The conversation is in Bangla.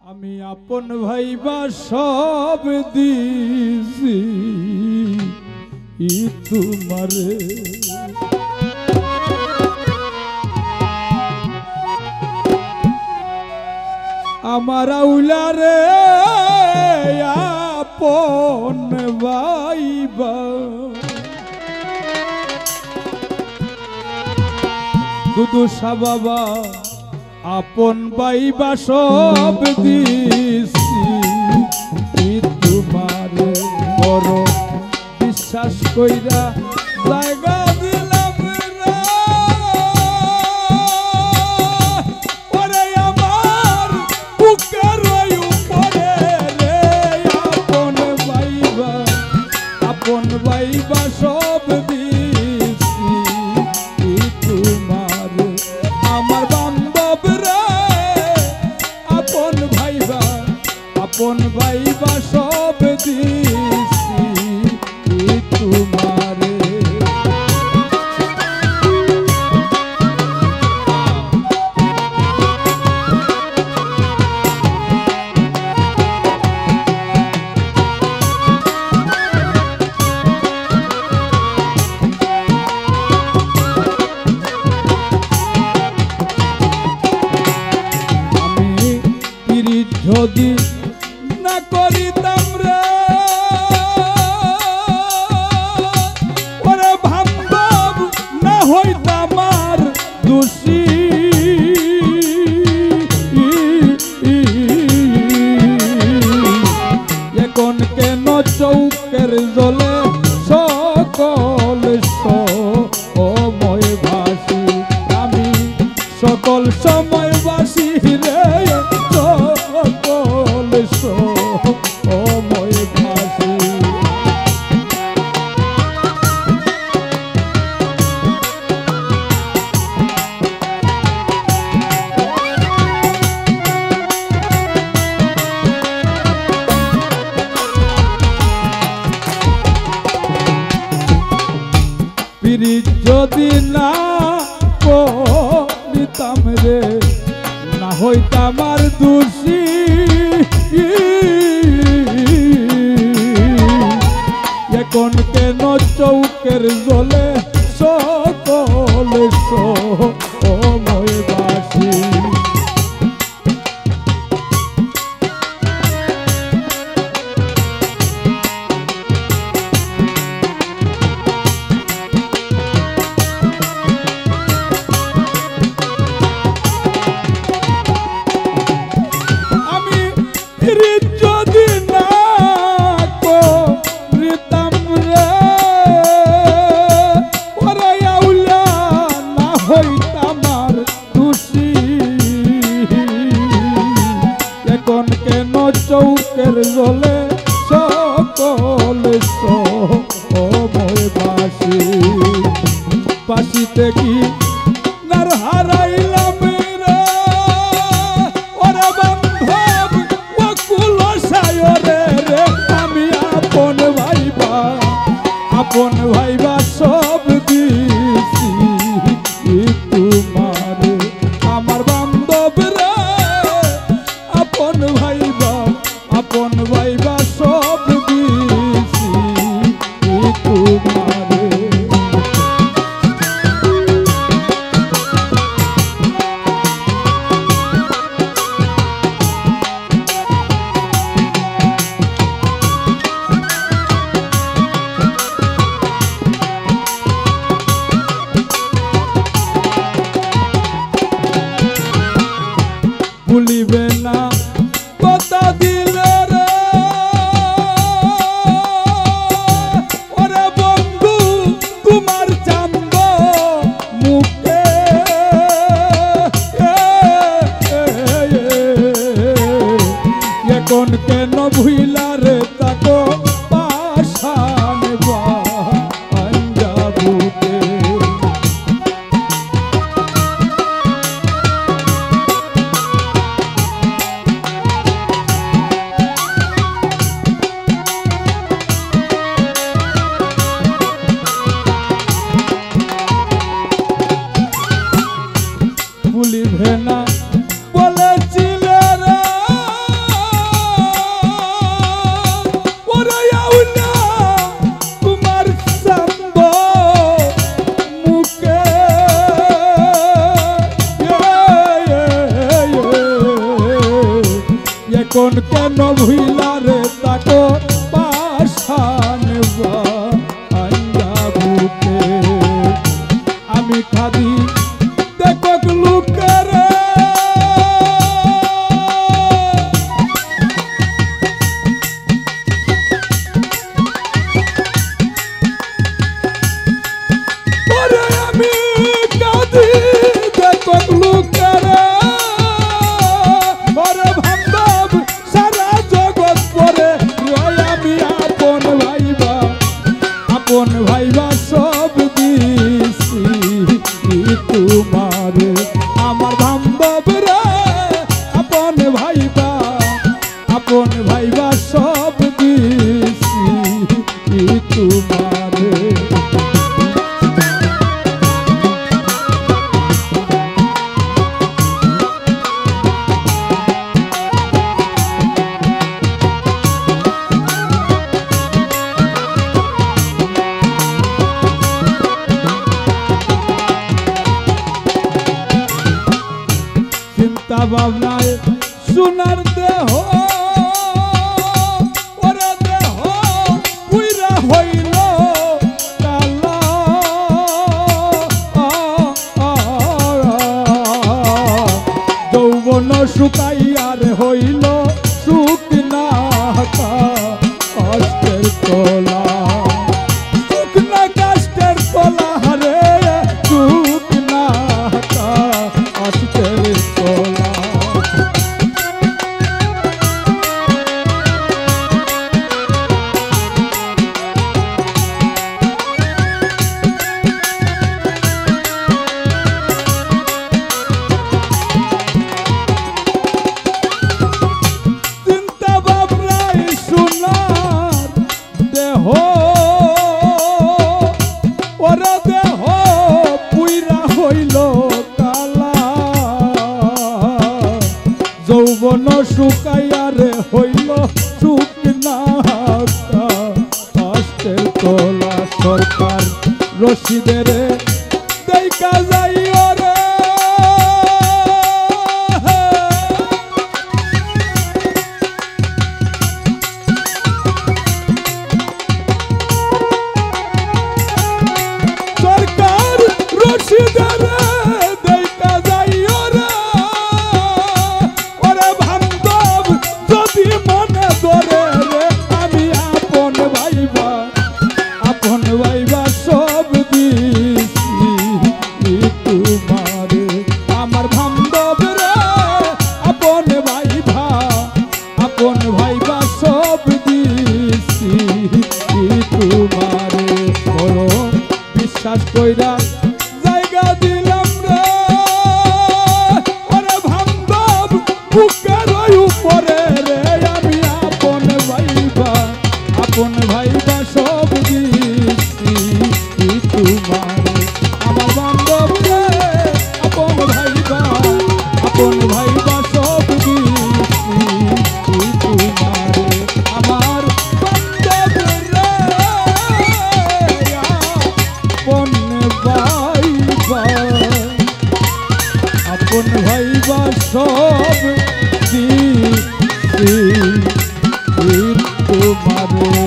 আমি আপন ভাইবা সব দিছি তোমারে আমার আউলারে আপন ভাইবা দুদু বাবা আপন ভাইবা সব দিছি তোমারে বড় বিশ্বাস কইরা জায়গা দিলাম রে ওরে আমার বুকের উপরে রে আপন ভাইবা সব দিছি তোমারে আমার বান্ধব রে আপন ভাইবা সব দিছি তোমারে আমি পিরিত যদি না করিতাম রে ওরে বান্ধব না হইতাম আর দোষী এখন কেন চৌকের জলে সকল সময় ভাসি আমি সকল সময় ভাসি রে সকল সময় ভাসি পিরিত যদি না করিতাম রে না হইতাম আর দোষী এখন কেন চৌকের জলে সকল সময় বাসি যদি না করিতাম রে ওরে আউলা না হইতাম আর দোষী এখন কেন চৌকের জলে সকল সময় বাসি পাশিতে কি নার হারাইলাম রে ওরে বান্ধব বকুল সায়রে রে আমি আপন ভাইবা সব দিছি তোমারে আমার বান্ধব রে আপন ভাইবা সব দিছি তোমারে ভুলিবে না কথা দিলে রে ওরে বন্ধু তোমার চান্দ মুখে এখন কেন ভুইলা রে তাকো পাশান পাঞ্জাবুকে ভুলিবে না বলেছিলে রে এখন কেন ভুইলারে তাকো পাশান আইয়া বুকে আমি খাদি দেখো লুকেরে আমি কাঁদি দেখো লুকেরে ওরে বান্ধব সারা জগৎ পরে আমি আপন ভাইবা সব দিছি তোমারে আমার বান্ধব রে আপন ভাইবা সব দিছি তোমারে চিন্তা ভাবনায় সোনার দেহ ওরে দেহ পুইরা হইল কালা যৌবন শুকাইয়ার হইল শুকনা কাষ্টের কলা শুকনা কাষ্টের কলা রে শুকনা কাষ্টের কলা চিন্তা ভাবনায় সোনার দেহ ওরে দেহ পুইরা হইল কালা যৌবন শুকাইয়ারে হইল শুকনা কাষ্টের কলা সরকার রশিদের দেখা যাইও রে সরকার রশিদের দেখা যাইও রে ওরে বান্ধব যদি মনে ধরে রে আমি আপন ভাইবা সব দিছি তোমারে আমার বান্ধব রে আপন ভাইবা সব দিছি তোমারে পরম বিশ্বাস কইরা জায়গা দিলাম রে ওরে বান্ধব বুকের উপরে রে আমি আপন ভাইবা সব দিছি তোমারে আমার বান্ধব রে আপন ভাইবা সব দিছি তোমারে আমার বান্ধব রে আপন ভাইবা সব দিছি তোমারে।